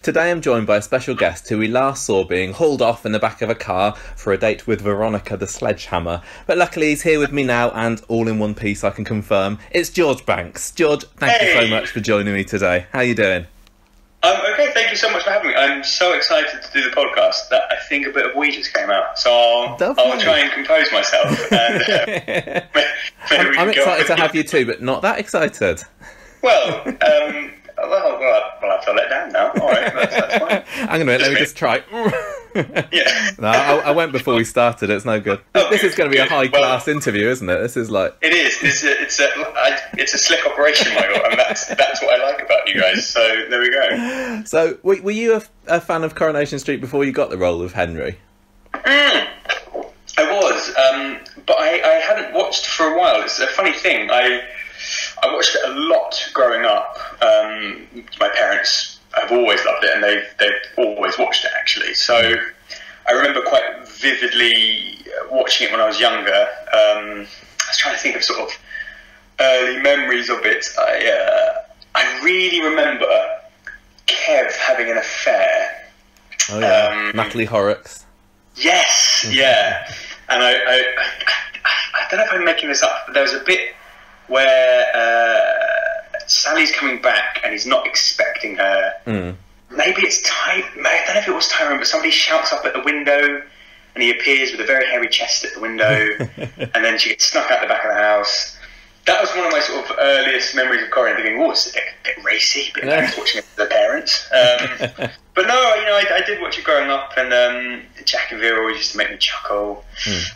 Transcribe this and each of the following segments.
Today I'm joined by a special guest who we last saw being hauled off in the back of a car for a date with Veronica the Sledgehammer. But luckily he's here with me now, and all in one piece, I can confirm. It's George Banks. George, thank you so much for joining me today. How are you doing? Okay, thank you so much for having me. I'm so excited to do the podcast that I think a bit of we just came out. So I'll try and compose myself. And, I'm excited to have you too, but not that excited. Well, I'll have to let down now. All right, that's fine. Hang on a minute, let me just try. Yeah. No, I went before we started. It's no good. This is going to be a high-class interview, isn't it? This is like... It is. It's a slick operation, Michael, and that's what I like about you guys. So there we go. So were you a fan of Coronation Street before you got the role of Henry? I was, but I hadn't watched for a while. It's a funny thing. I watched it a lot growing up. My parents have always loved it, and they've always watched it, actually. So I remember quite vividly watching it when I was younger. I was trying to think of sort of early memories of it. I really remember Kev having an affair. Oh yeah, Natalie Horrocks. Yes, yeah. And I don't know if I'm making this up, but there was a bit where Sally's coming back and he's not expecting her. Maybe it's I don't know if it was Tyrone, but somebody shouts up at the window and he appears with a very hairy chest at the window and then she gets snuck out the back of the house. That was one of my sort of earliest memories of Corinne, thinking, oh, it's a bit racy, a bit nice watching it with the parents. But no, I did watch it growing up, and Jack and Vera always used to make me chuckle.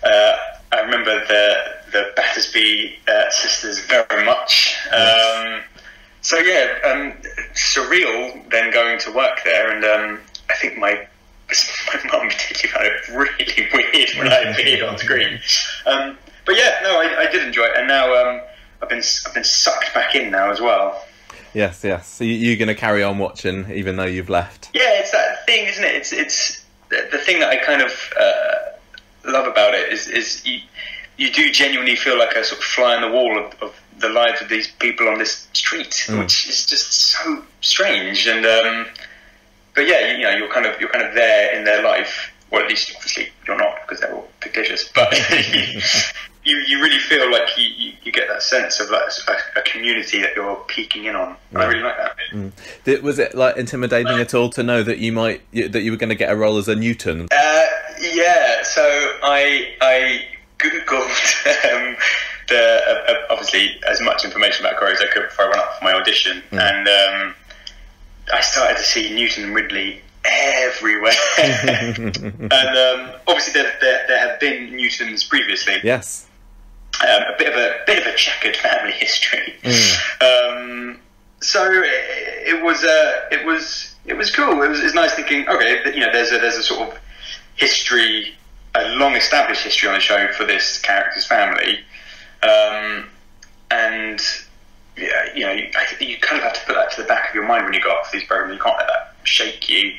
I remember the Battersby sisters very much. So yeah, surreal then going to work there, and I think my mum particularly found it really weird when I appeared on screen. But yeah, no, I did enjoy it, and now I've been sucked back in now as well. Yes. So you're going to carry on watching even though you've left? Yeah, it's that thing, isn't it? It's the thing that I kind of love about it is you do genuinely feel like a sort of fly on the wall of the lives of these people on this street, which is just so strange. And but yeah, you're kind of there in their life. Well, at least obviously you're not, because they're all fictitious. But you really feel like you get that sense of like a community that you're peeking in on. I really like that. Was it like intimidating at all to know that you were going to get a role as a Newton? Yeah. So I googled obviously as much information about Corrie as I could before I went up for my audition, and I started to see Newton and Ridley everywhere. And obviously there have been Newtons previously. Yes. A bit of a checkered family history. So it was cool. It was nice thinking, okay, there's a sort of history, a long established history on the show for this character's family, and yeah, you kind of have to put that to the back of your mind when you go up for these programs. You can't let that shake you.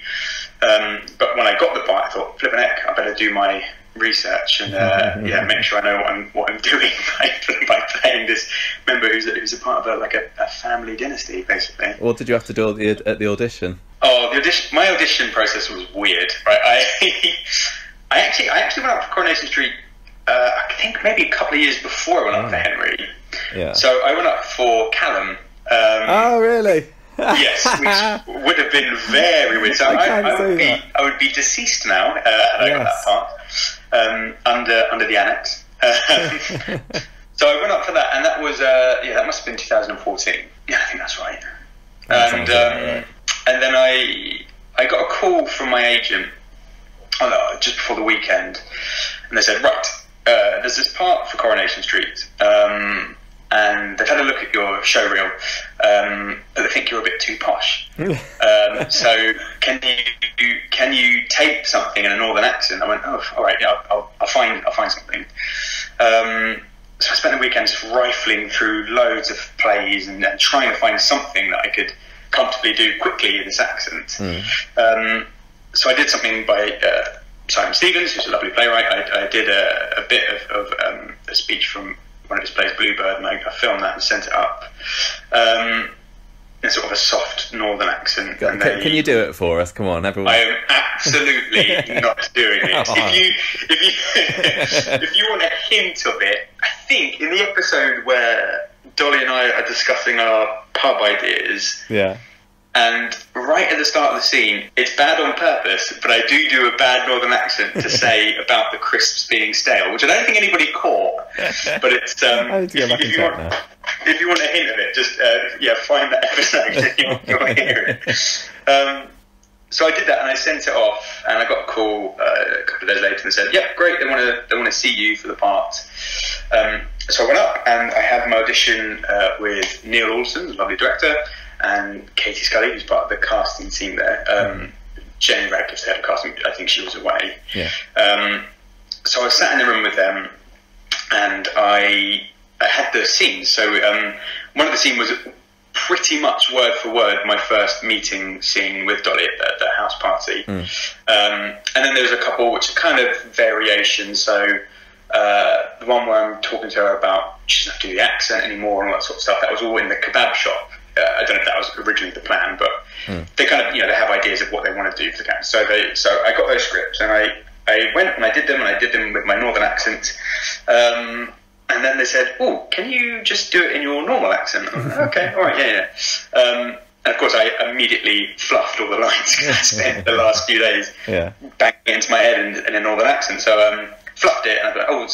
But when I got the part, I thought, flipping heck, I better do my research and make sure I know what I'm doing by playing this member who's a part of a family dynasty, basically. What did you have to do at the audition? Oh, my audition process was weird. Right, I actually went up for Coronation Street. I think maybe a couple of years before I went up for Henry. Yeah. So I went up for Callum. Oh, really? Yes, which would have been very weird. So I would be deceased now had I got that part under the annex. So I went up for that, and that was that must have been 2014. Yeah, I think that's right. And then I got a call from my agent just before the weekend, and they said, right, there's this part for Coronation Street. And they've had a look at your showreel, but they think you're a bit too posh. So can you tape something in a northern accent? I went, oh, all right, yeah, I'll find something. So I spent the weekend just rifling through loads of plays and trying to find something that I could comfortably do quickly in this accent. So I did something by Simon Stevens, who's a lovely playwright. I did a bit of a speech from one of his plays, Bluebird, and I filmed that and sent it up. sort of a soft northern accent. Can you do it for us? Come on, everyone. I am absolutely not doing it. If you want a hint of it, I think in the episode where Dolly and I are discussing our pub ideas, and right at the start of the scene, it's bad on purpose, but I do a bad northern accent to say about the crisps being stale, which I don't think anybody caught. But it's if you want a hint of it, just find that episode if you want to hear it. So I did that and I sent it off, and I got a call a couple of days later and said, "Yep, great, they want to see you for the part." So I went up and I had my audition with Neil Olsen, the lovely director, and Katie Scully, who's part of the casting team there. Jenny Radcliffe's the head of casting, I think she was away. So I sat in the room with them, and I had the scenes. So one of the scenes was pretty much word for word my first meeting scene with Dolly at the house party. And then there was a couple which are kind of variations. So the one where I'm talking to her about she doesn't have to do the accent anymore and all that sort of stuff, that was all in the kebab shop. I don't know if that was originally the plan, but they kind of, they have ideas of what they want to do for the character. So I got those scripts, and I went and I did them with my northern accent. And then they said, "Oh, can you just do it in your normal accent?" I was like, "Okay, all right, yeah." And of course, I immediately fluffed all the lines because I spent the last few days banging it into my head in a northern accent. So fluffed it, and I was like, "Oh,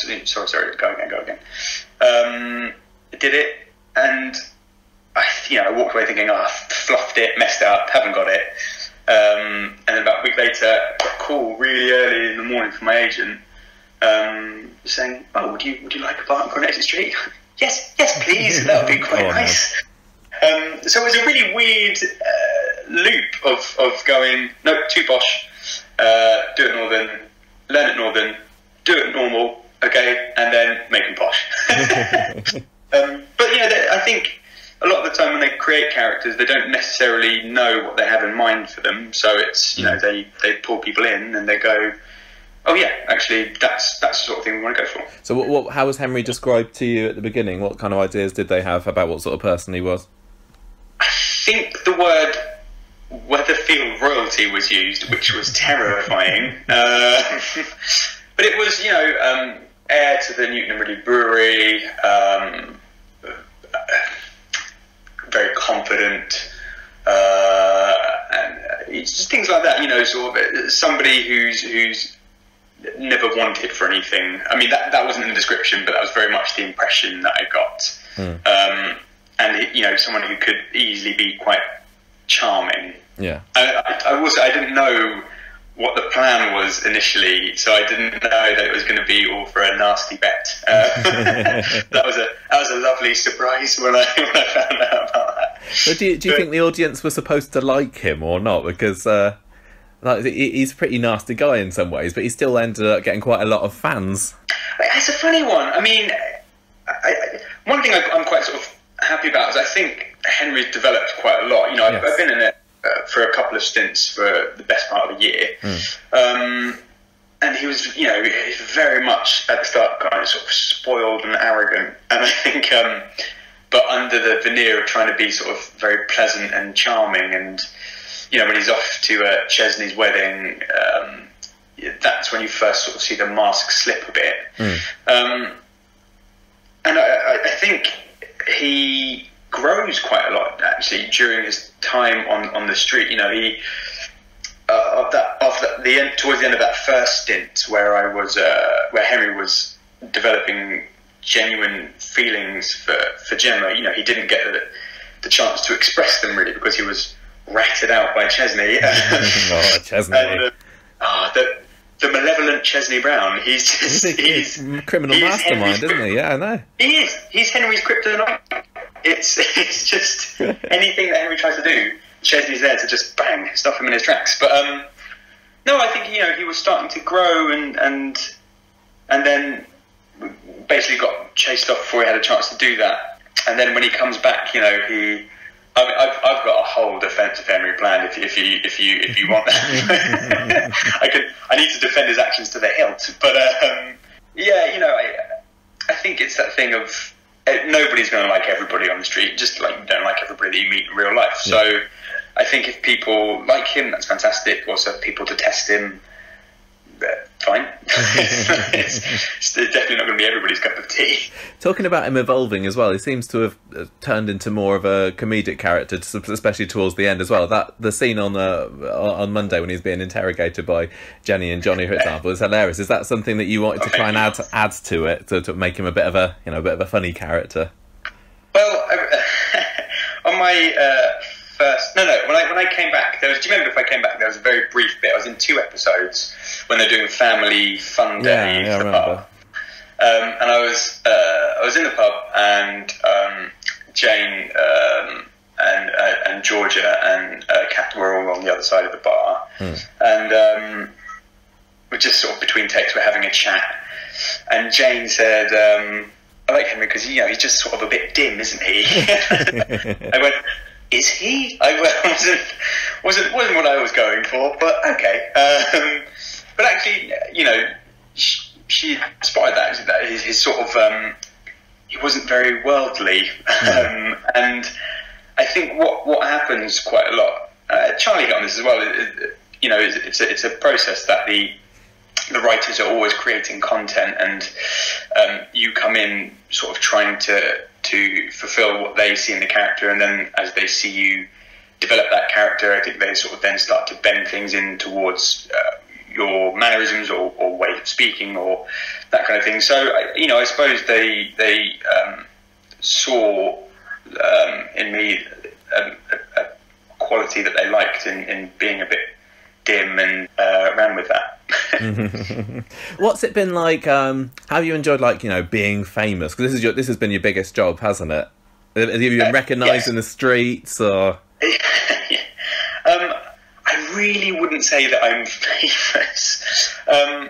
sorry, go again." Did it, and I walked away thinking, fluffed it, messed up, haven't got it. And then about a week later, I got a call really early in the morning from my agent, saying, "Oh, would you like a part in Coronation Street?" yes, please, that would be quite nice. So it was a really weird loop of going, no, too posh, do it northern, learn it northern, do it normal, okay, and then make them posh. But I think a lot of the time when they create characters, they don't necessarily know what they have in mind for them. So it's, they pull people in and they go, "Oh yeah, actually, that's the sort of thing we want to go for." So how was Henry described to you at the beginning? What kind of ideas did they have about what sort of person he was? I think the word Weatherfield royalty was used, which was terrifying. But it was, heir to the Newton and Ridley Brewery, very confident, and it's just things like that. Sort of somebody who's never wanted for anything. I mean, that wasn't in the description, but that was very much the impression that I got. And someone who could easily be quite charming. Yeah. I didn't know what the plan was initially, so I didn't know that it was going to be all for a nasty bet. That was a lovely surprise when I found out about that. So do you think the audience were supposed to like him or not? Because he's a pretty nasty guy in some ways, but he still ended up getting quite a lot of fans. It's a funny one. I mean, one thing I'm quite sort of happy about is I think Henry's developed quite a lot. I've been in it for a couple of stints for the best part of a year. And he was, very much at the start kind of sort of spoiled and arrogant. And I think, but under the veneer of trying to be sort of very pleasant and charming, and, when he's off to Chesney's wedding, that's when you first sort of see the mask slip a bit. And I think he grows quite a lot actually during his time on the street. He towards the end of that first stint where where Henry was developing genuine feelings for Gemma, he didn't get the chance to express them really because he was ratted out by Chesney. Chesney. And, the malevolent Chesney Brown. He's a criminal mastermind, isn't he? Yeah, I know. He is. He's Henry's kryptonite. It's just anything that Henry tries to do, Chesney's there to just bang, stop him in his tracks. But no, I think he was starting to grow and then basically got chased off before he had a chance to do that. And then when he comes back, I've got a whole defence of Henry planned. If you want that, I need to defend his actions to the hilt. But I think it's that thing of nobody's going to like everybody on the street, just like you don't like everybody that you meet in real life. So I think if people like him, that's fantastic. Also, if people detest him, fine. It's definitely not going to be everybody's cup of tea. Talking about him evolving as well, he seems to have turned into more of a comedic character, especially towards the end as well. That the scene on Monday when he's being interrogated by Jenny and Johnny, for example, is hilarious. Is that something that you wanted to try and add to it to make him a bit of a funny character? Well, on my when I came back, do you remember if I came back? There was a very brief bit. I was in 2 episodes when they're doing the family fun day at the pub. And I was in the pub, and Jane and Georgia and Kath were all on the other side of the bar, and we're just sort of between takes, we're having a chat, and Jane said, "I like Henry because he's just sort of a bit dim, isn't he?" I went, "Is he?" I wasn't what I was going for, but okay. But actually, she spotted that his sort of he wasn't very worldly, and I think what happens quite a lot. Charlie hit on this as well. It's a process that the writers are always creating content, and you come in sort of trying to fulfill what they see in the character, and then as they see you develop that character, I think they sort of then start to bend things in towards your mannerisms or way of speaking or that kind of thing. So I suppose they saw in me a quality that they liked in being a bit dim, and ran with that. What's it been like? How have you enjoyed being famous? Because this has been your biggest job, hasn't it? Have you been recognised in the streets or? I really wouldn't say that I'm famous. Do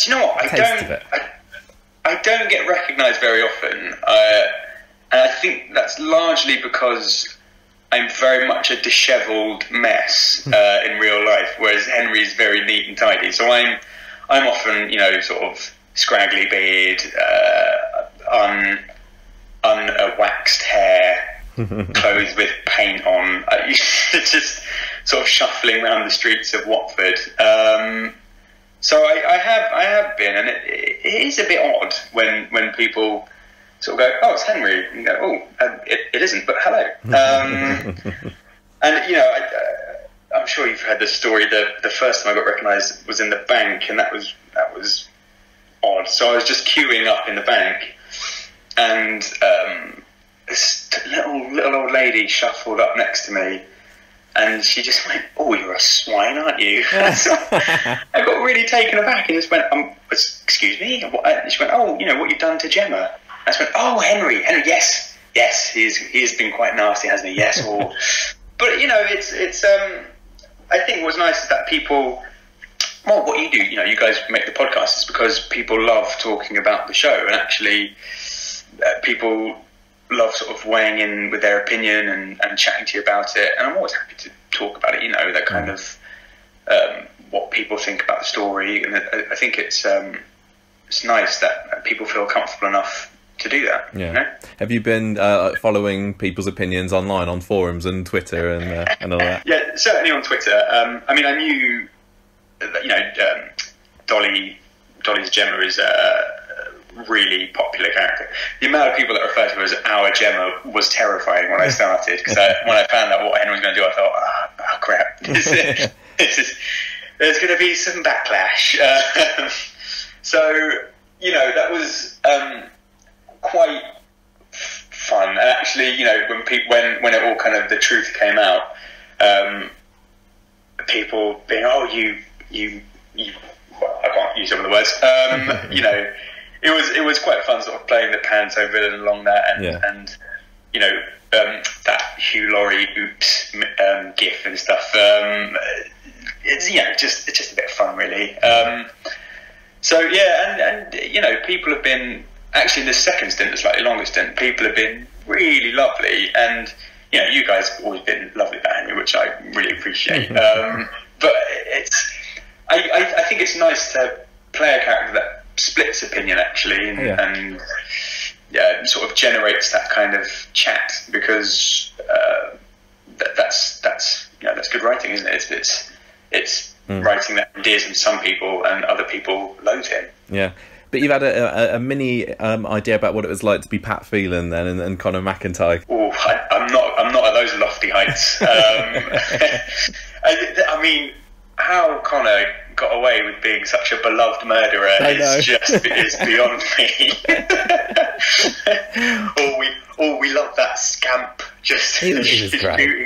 you know what? I don't get recognised very often, and I think that's largely because I'm very much a dishevelled mess in real life, whereas Henry's very neat and tidy. So I'm often, sort of scraggly beard, unwaxed hair, clothes with paint on, just sort of shuffling around the streets of Watford. So I have been, and it is a bit odd when people sort of go, "Oh, it's Henry," and you go, "Oh, it isn't, but hello." And I'm sure you've heard the story. The first time I got recognised was in the bank, and that was odd. So I was just queuing up in the bank, and this little old lady shuffled up next to me, and she just went, "Oh, you're a swine, aren't you?" So I got really taken aback and just went, "Excuse me?" And she went, "Oh, what you've done to Gemma." I just went, "Oh, Henry, yes, he's been quite nasty, hasn't he? Yes." But it's I think what's nice is that people, what you do, you guys make the podcast, is because people love talking about the show, and actually people love sort of weighing in with their opinion and chatting to you about it, and I'm always happy to talk about it, that kind of what people think about the story, and I think it's nice that people feel comfortable enough to do that. Have you been following people's opinions online on forums and Twitter and all that? Yeah, certainly on Twitter. I knew Dolly's Gemma is really popular character. The amount of people that refer to her as our Gemma was terrifying when I started, because when I found out what Henry was going to do, I thought, oh crap, there's going to be some backlash. So that was quite fun. And actually, when it all kind of the truth came out, people being, "Oh, you well, I can't use some of the words. It was quite fun, sort of playing the panto villain along that, and that Hugh Laurie oops gif and stuff. It's just a bit of fun, really. So yeah, and people have been, actually in the second stint, the slightly longer stint, people have been really lovely, and you guys have always been lovely about Henry, which I really appreciate. But I think it's nice to play a character that splits opinion, actually, and sort of generates that kind of chat, because that's good writing, isn't it? It's writing that endears him to some people, and other people loathe him. Yeah. But you've had a mini idea about what it was like to be Pat Phelan then, and Conor McIntyre. Oh, I'm not at those lofty heights. I mean, how Conor got away with being such a beloved murderer is beyond me. we love that scamp just shooting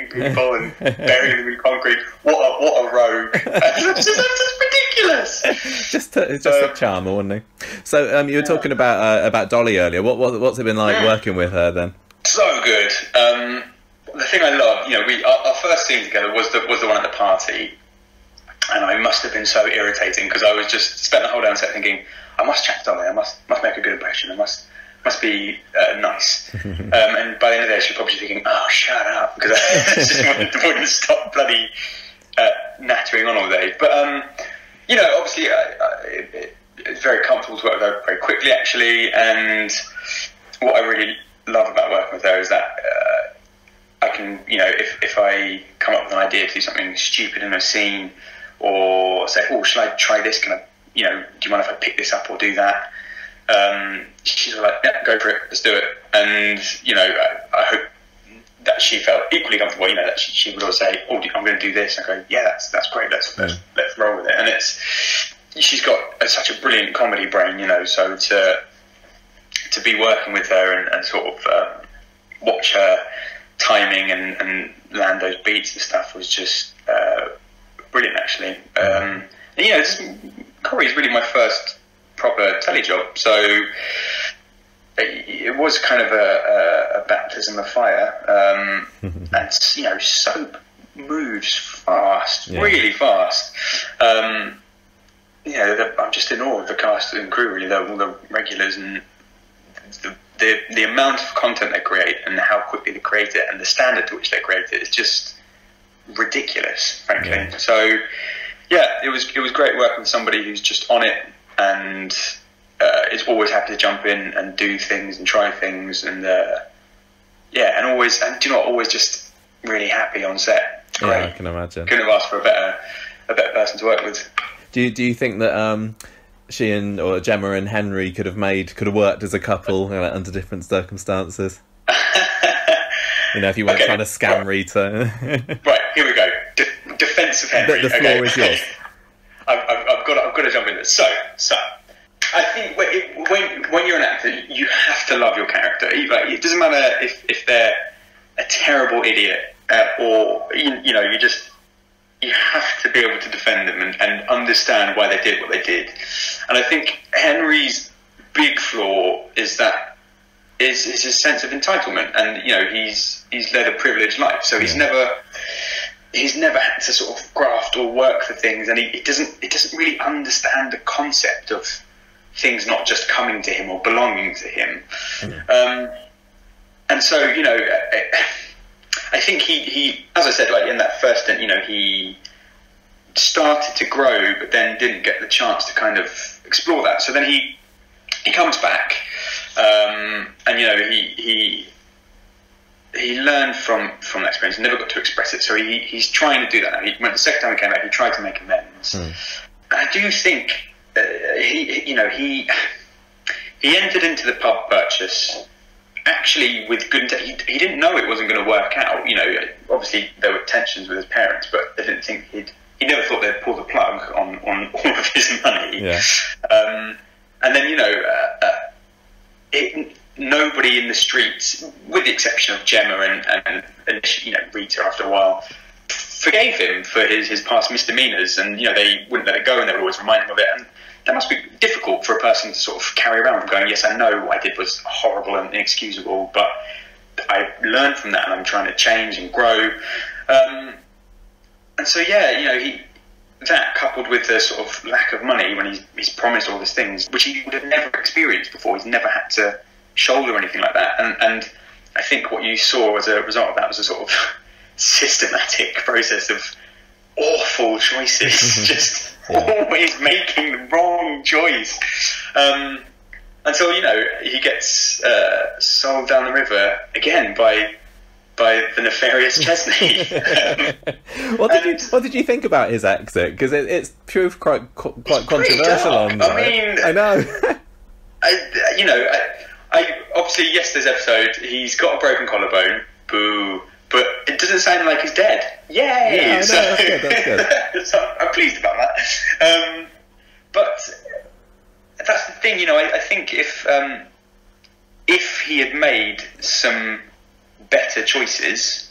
people and burying them in concrete. What a rogue! That's ridiculous. Just a charmer, wasn't he? So you were talking about Dolly earlier. What's it been like working with her then? So good. The thing I love, our first scene together was the one at the party. And I must have been so irritating, because I was just spent the whole damn set thinking, I must chat to Dolly, I must make a good impression, I must be nice. And by the end of the day, she's probably thinking, oh, shut up, because I just wouldn't stop bloody nattering on all day. But obviously, it's very comfortable to work with her very quickly, actually. And what I really love about working with her is that I can, if I come up with an idea to do something stupid in a scene, or say, oh, should I try this? Can I, do you mind if I pick this up or do that? She's like, yeah, go for it, let's do it. And, I hope that she felt equally comfortable, that she would always say, oh, I'm going to do this. I go, yeah, that's great, let's roll with it. And she's got such a brilliant comedy brain, so to be working with her and sort of watch her timing and land those beats and stuff was just brilliant, actually. Corrie is really my first proper telly job, so it was kind of a baptism of fire. And soap moves fast, really fast. I'm just in awe of the cast and crew, really, all the regulars, and the amount of content they create and how quickly they create it and the standard to which they create it is just ridiculous, frankly. So it was great working with somebody who's just on it and is always happy to jump in and do things and try things, and always just really happy on set. It's great. I can imagine. Couldn't have asked for a better person to work with. Do you think that she or Gemma and Henry could have worked as a couple under different circumstances? If you weren't trying to scam Rita. Right, here we go. Defense of Henry. The floor is yours. I've got to jump in there. So I think when you're an actor, you have to love your character. It doesn't matter if they're a terrible idiot or you have to be able to defend them and understand why they did what they did. And I think Henry's big flaw is his sense of entitlement, and he's led a privileged life, so he's never had to sort of graft or work for things, and he doesn't really understand the concept of things not just coming to him or belonging to him. And so I think he as I said, in that first stint, he started to grow, but then didn't get the chance to kind of explore that. So then he comes back, and he learned from that experience and never got to express it. So he's trying to do that. When the second time he came back, he tried to make amends. And I do think he entered into the pub purchase actually with good intent. He didn't know it wasn't going to work out. Obviously there were tensions with his parents, but they didn't think he never thought they'd pull the plug on all of his money. Yeah. And then nobody in the streets, with the exception of Gemma and Rita, after a while, forgave him for his past misdemeanours, and they wouldn't let it go, and they would always remind him of it. And that must be difficult for a person to sort of carry around, going, yes, I know what I did was horrible and inexcusable, but I learned from that and I'm trying to change and grow. And so that coupled with the sort of lack of money when he's promised all these things, which he would have never experienced before, he's never had to shoulder anything like that. And I think what you saw as a result of that was a sort of systematic process of awful choices, just always making the wrong choice. until he gets sold down the river again by the nefarious Chesney. What did you think about his exit? Because it's proved quite controversial on. I know. I obviously yesterday's episode, he's got a broken collarbone. Boo! But it doesn't sound like he's dead. Yay! Yeah, that's good. So I'm pleased about that. But that's the thing, I think if he had made some better choices,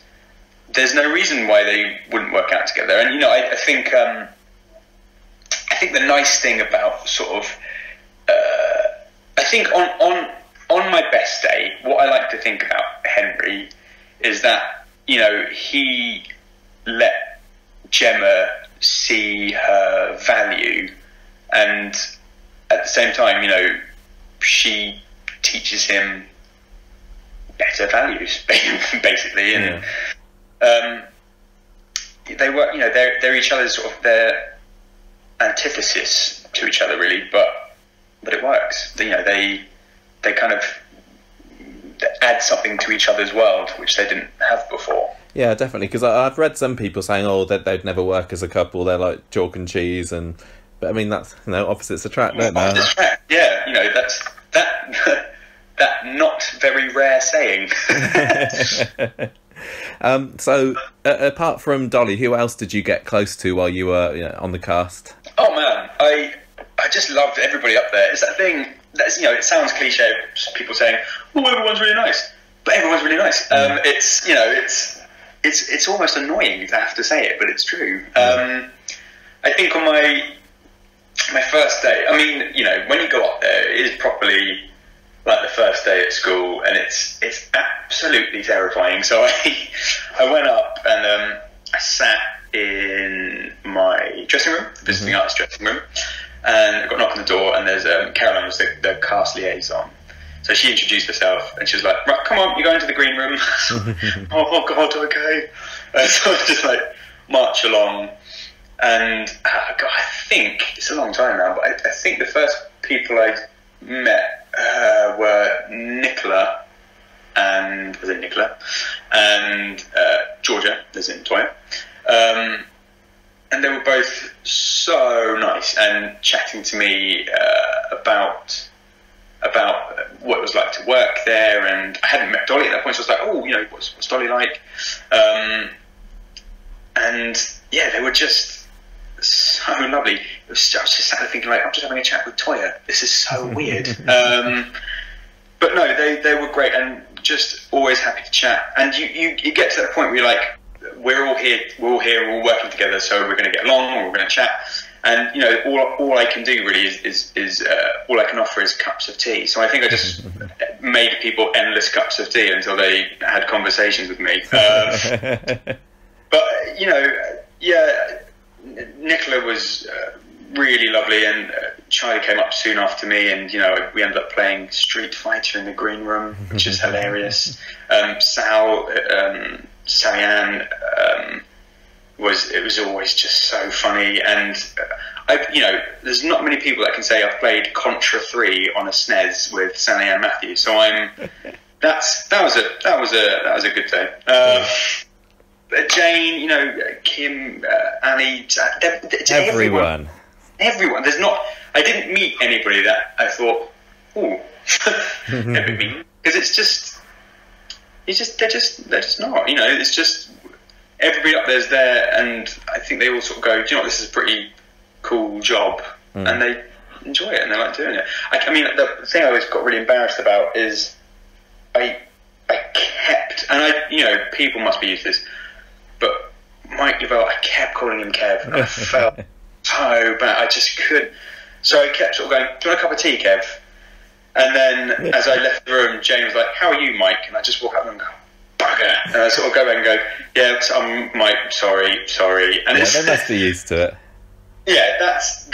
there's no reason why they wouldn't work out together. And I think the nice thing about sort of I think on my best day, what I like to think about Henry is that he let Gemma see her value, and at the same time she teaches him better values, basically. And they work. They're each other's sort of their antithesis to each other, really. But it works. They kind of add something to each other's world which they didn't have before. Yeah, definitely. Because I've read some people saying, that they'd never work as a couple. They're like chalk and cheese, but I mean that's opposites attract, don't they? Opposites attract. Yeah, that's that not very rare saying. So, apart from Dolly, who else did you get close to while you were on the cast? Oh man, I just loved everybody up there. It's that thing that's it sounds cliche, people saying, "Oh, everyone's really nice," but everyone's really nice. It's almost annoying to have to say it, but it's true. I think on my first day, I mean, when you go up there, it is properly like the first day at school, and it's absolutely terrifying. So I went up and I sat in my dressing room, visiting arts dressing room, and I got a knock on the door, and there's Caroline was the cast liaison. So she introduced herself, and she was like, "Right, come on, you're going to the green room." Oh God, okay. So I just like march along, and God, I think it's a long time now, but I think the first people I met were Nicola and Georgia, as in Toya. And they were both so nice and chatting to me about what it was like to work there. And I hadn't met Dolly at that point, so I was like, "Oh, what's Dolly like?" And yeah, they were just so lovely. I was just sat there thinking, like, I'm just having a chat with Toya. This is so weird. But no, they were great and just always happy to chat. And you get to that point where you're like, we're all here, we're all working together, so we're going to get along, or we're going to chat. And all I can do really is all I can offer is cups of tea. So I think I just made people endless cups of tea until they had conversations with me. But yeah, Nicola was really lovely, and Charlie came up soon after me, and we ended up playing Street Fighter in the green room, which is hilarious. Sally-Ann was always just so funny, and there's not many people that can say I've played Contra 3 on a SNES with Sally-Ann Matthews. So that was a good day. Jane, Kim, Annie, everyone. There's not. I didn't meet anybody that I thought, ooh, never meet, because they're just not. It's just everybody up there's there, and I think they all sort of go, do you know what, this is a pretty cool job, and they enjoy it and they like doing it. I mean, the thing I always got really embarrassed about is I kept, and people must be used to this, but Mike Lavelle, I kept calling him Kev, and I felt so bad. I just couldn't. So I kept sort of going, do you want a cup of tea, Kev? And then as I left the room, Jane was like, how are you, Mike? And I just walk up and go, bugger. And I sort of go back and go, yeah, I'm Mike, sorry. And they must be used to it. Yeah, that's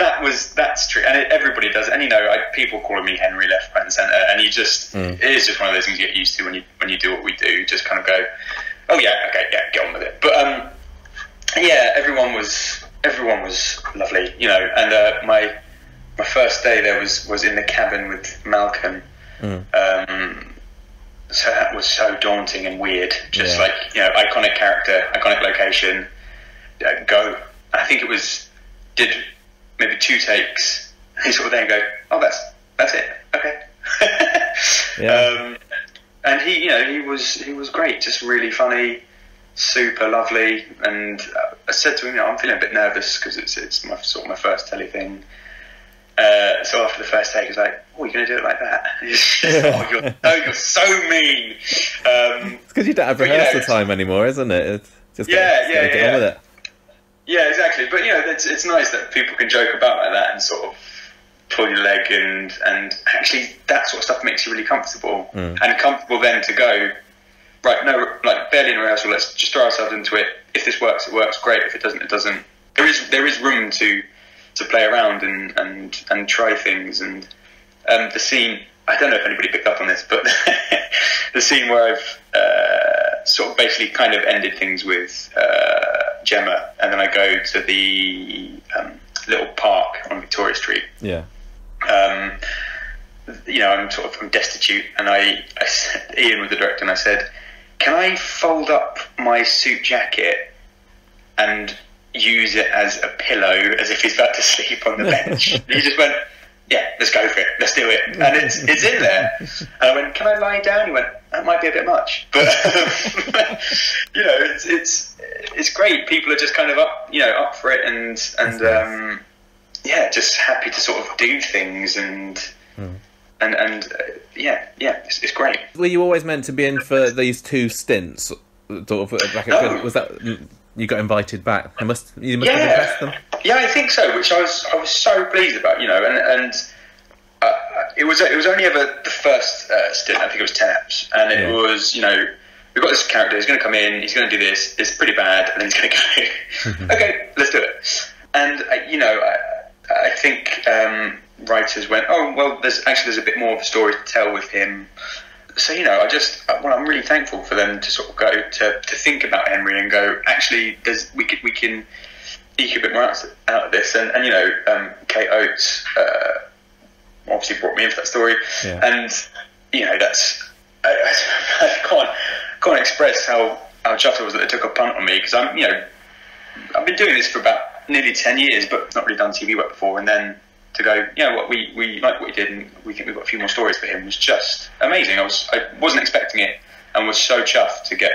true. And everybody does it. And people calling me Henry left, right and centre, and you just, it is just one of those things you get used to when you do what we do. Just kind of go, oh yeah, okay, yeah, get on with it. But yeah, everyone was lovely, and my first day there was in the cabin with Malcolm. So that was so daunting and weird. Just like, you know, iconic character, iconic location. Go. I think did maybe 2 takes. He sort of then go, oh, that's it. Okay. And he was great. Just really funny, super lovely. And I said to him, you know, I'm feeling a bit nervous because it's my first telly thing. So after the first take, he was like, "Oh, you're going to do it like that?" You're so mean. It's because you don't have rehearsal time anymore, isn't it? It's just get on with it. Yeah, exactly. But you know, it's nice that people can joke about like that and sort of pull your leg, and actually that sort of stuff makes you really comfortable and comfortable then to go right. No, like barely in rehearsal. Let's just throw ourselves into it. If this works, it works. Great. If it doesn't, it doesn't. There is room to play around and try things. And the scene, I don't know if anybody picked up on this, but the scene where I've sort of basically kind of ended things with Gemma, and then I go to the little park on Victoria Street. Yeah. You know, I'm destitute, and I said, Ian was the director, and I said, can I fold up my suit jacket and use it as a pillow as if he's about to sleep on the bench? He just went, yeah, let's go for it, let's do it. And it's in there. And I went, can I lie down? He went, that might be a bit much. But you know, it's great. People are just kind of up for it, and yeah, just happy to sort of do things and it's great. Were you always meant to be in for these 2 stints? Sort of was that you got invited back? You must have impressed them. Yeah, I think so. Which I was so pleased about, you know, and it was only ever the first stint. I think it was 10 eps, and it was, you know, we've got this character. He's going to come in. He's going to do this. It's pretty bad, and then he's going to go. Okay, let's do it. And you know, I think writers went, oh well, there's a bit more of a story to tell with him. So, you know, I'm really thankful for them to sort of go to think about Henry and go, actually, we can eke a bit more out of this. And you know, Kate Oates obviously brought me into that story, and you know, I can't express how chuffed I was that they took a punt on me, because I've been doing this for about nearly 10 years, but not really done TV work before, and then to go, you know what, we like what he did, and we think we've got a few more stories for him, was just amazing. I wasn't expecting it, and was so chuffed to get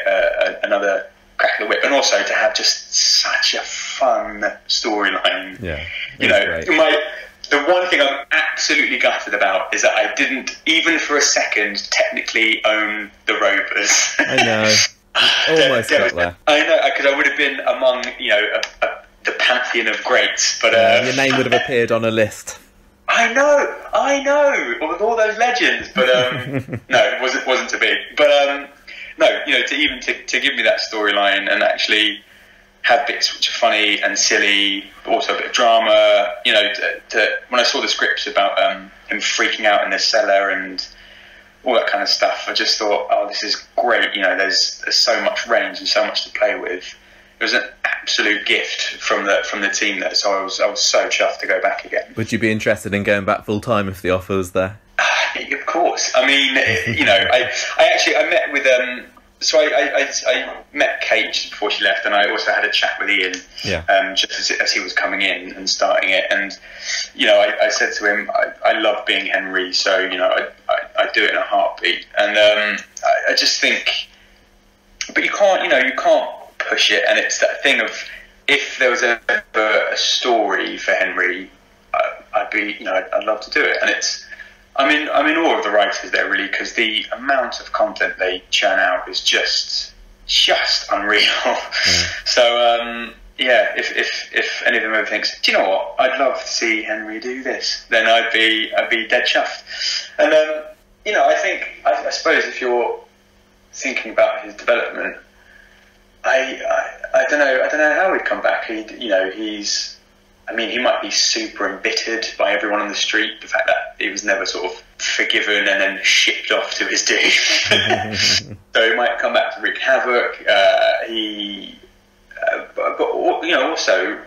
another crack of the whip, and also to have just such a fun storyline. Yeah, you know, the one thing I'm absolutely gutted about is that I didn't, even for a second, technically own the Rovers. I know. Almost got there. I know, because I would have been among, you know, the pantheon of greats, but your name would have appeared on a list. I know, with all those legends, but no, it wasn't to be. But no, you know, to give me that storyline and actually have bits which are funny and silly, but also a bit of drama. You know, when I saw the scripts about him freaking out in the cellar and all that kind of stuff, I just thought, oh, this is great. You know, there's so much range and so much to play with. It was an absolute gift from the team there, so I was so chuffed to go back again. Would you be interested in going back full time if the offer was there? Of course. I mean, you know, I met with so I met Kate before she left, and I also had a chat with Ian, just as he was coming in and starting it. And you know, I said to him, I love being Henry, so you know, I'd do it in a heartbeat. And I just think, but you can't push it. And it's that thing of, if there was ever a story for Henry, I'd love to do it. And I'm in awe of the writers there, really, because the amount of content they churn out is just unreal. So if any of them ever thinks, do you know what, I'd love to see Henry do this, then I'd be dead chuffed. And you know, I suppose if you're thinking about his development, I don't know how he'd come back. He might be super embittered by everyone on the street, the fact that he was never sort of forgiven and then shipped off to his doom. So he might come back to wreak havoc. But you know, also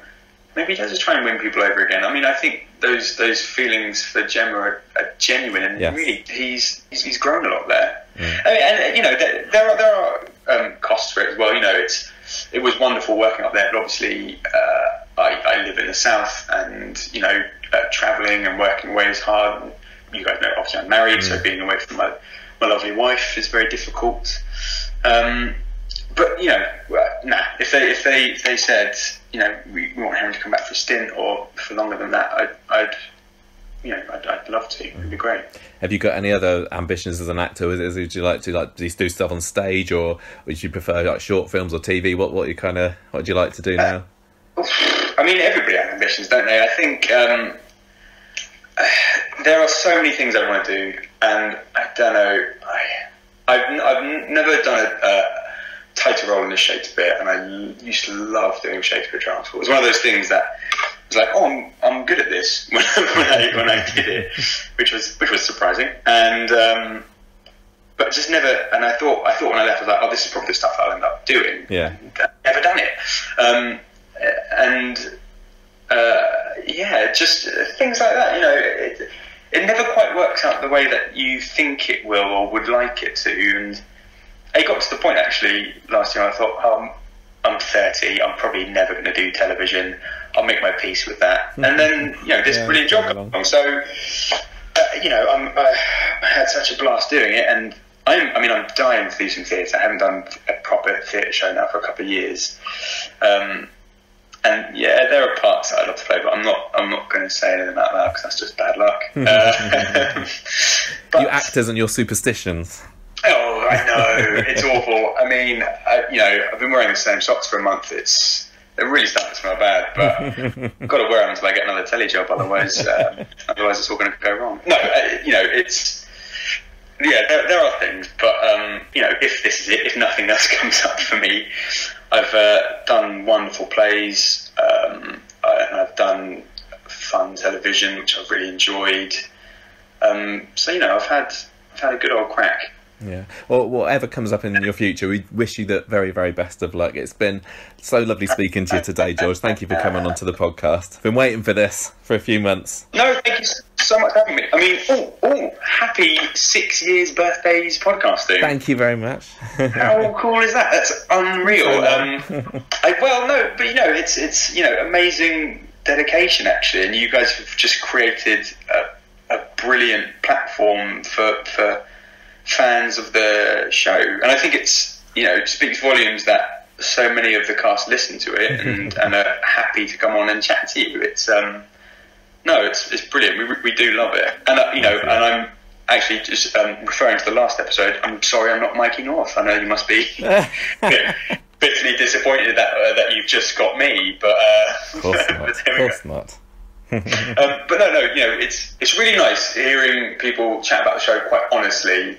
maybe he does just try and win people over again. I mean, I think those feelings for Gemma are genuine, and really, he's grown a lot there. I mean, and you know, there are costs for it as well. You know, it was wonderful working up there, but obviously, I live in the south, and you know, travelling and working away is hard. You guys know, obviously, I'm married, so being away from my lovely wife is very difficult. But you know, if they said, you know, we want Henry to come back for a stint or for longer than that, I'd love to. It'd be great. Have you got any other ambitions as an actor? Would you like to do stuff on stage, or would you prefer like short films or TV? What do you like to do now? I mean, everybody has ambitions, don't they? I think there are so many things I want to do, and I don't know. I've never done a title role in a Shakespeare, and I used to love doing Shakespeare dramas. It was one of those things that was like, oh, I'm good at this when I did it, which was surprising, and but just never. And I thought when I left, I was like, oh, this is probably the stuff I'll end up doing. Yeah, and never done it, just things like that. You know, it never quite works out the way that you think it will or would like it to, and it got to the point actually last year I thought, I'm 30, I'm probably never going to do television, I'll make my peace with that. And then, you know, this brilliant job comes along. So, you know, I had such a blast doing it, and I'm dying to do some theatre. I haven't done a proper theatre show now for a couple of years. And yeah, there are parts that I'd love to play, but I'm not going to say anything about that because that's just bad luck. But, you actors and your superstitions. Oh, I know, it's awful. I mean, I've been wearing the same socks for a month. They're really starting to smell bad, but I've got to wear them until I get another telly job. Otherwise, it's all going to go wrong. No, there are things, but if this is it, if nothing else comes up for me, I've done wonderful plays, and I've done fun television, which I've really enjoyed. So I've had a good old crack. Yeah. Well, whatever comes up in your future, we wish you the very, very best of luck. It's been so lovely speaking to you today, George. Thank you for coming onto the podcast. Been waiting for this for a few months. No, thank you so much for having me. I mean, happy 6 years birthdays podcasting. Thank you very much. How cool is that? That's unreal. It's amazing dedication actually, and you guys have just created a brilliant platform for fans of the show, and I think it speaks volumes that so many of the cast listen to it and are happy to come on and chat to you. It's brilliant. We do love it, and and I'm actually just referring to the last episode. I'm sorry, I'm not Mikey North. I know you must be bitterly disappointed that you've just got me, but of course not. But no, it's really nice hearing people chat about the show quite honestly,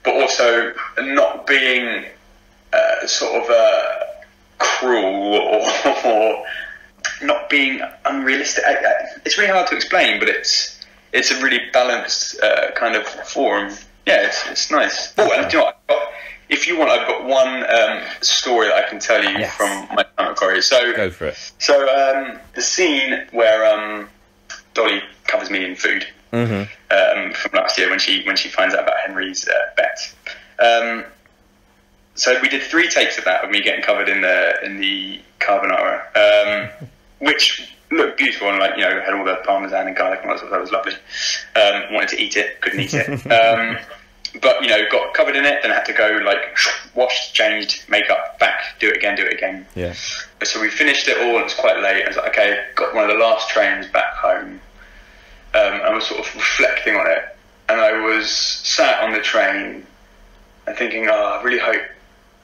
but also not being cruel or not being unrealistic. It's really hard to explain, but it's a really balanced kind of forum. Yeah, it's nice. Oh, and do you know what? If you want, I've got one story that I can tell you from my time at Corrie. So go for it. So the scene where Dolly covers me in food from last year when she finds out about Henry's bet. So we did 3 takes of that, of me getting covered in the carbonara, which looked beautiful and had all the parmesan and garlic and all that stuff. That was lovely. Wanted to eat it, couldn't eat it. But got covered in it, then I had to go washed, changed, makeup, back, do it again. Yeah. So we finished it all, and it was quite late. I was like, okay, got one of the last trains back home. I was sort of reflecting on it, and I was sat on the train and thinking, I really hope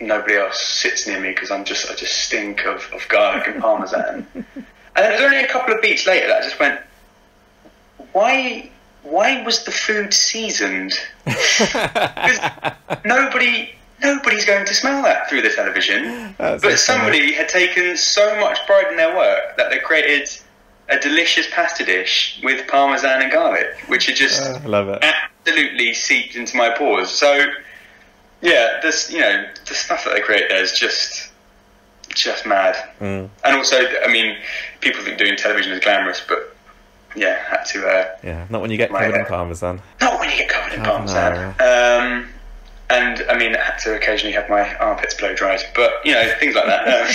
nobody else sits near me because I just stink of garlic and parmesan. And then it was only a couple of beats later that I just went, why was the food seasoned? Because nobody's going to smell that through the television. But somebody had taken so much pride in their work that they created a delicious pasta dish with parmesan and garlic, which had just absolutely seeped into my pores. So yeah, the stuff that they create there is just just mad. And also, I mean, people think doing television is glamorous, but yeah, had to. Not when you get covered in parmesan. Not when you get covered in parmesan. And I mean, I had to occasionally have my armpits blow dried, but you know, things like that.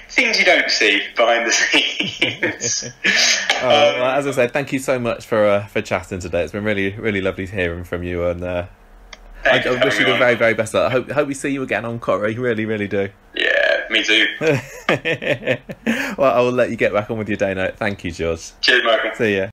Things you don't see behind the scenes. Well, as I said, thank you so much for chatting today. It's been really lovely hearing from you, and I wish you the very, very best. I hope we see you again on Corrie. Really do. Yeah, me too. Well, I will let you get back on with your day now. Thank you, George. Cheers, Michael. See ya.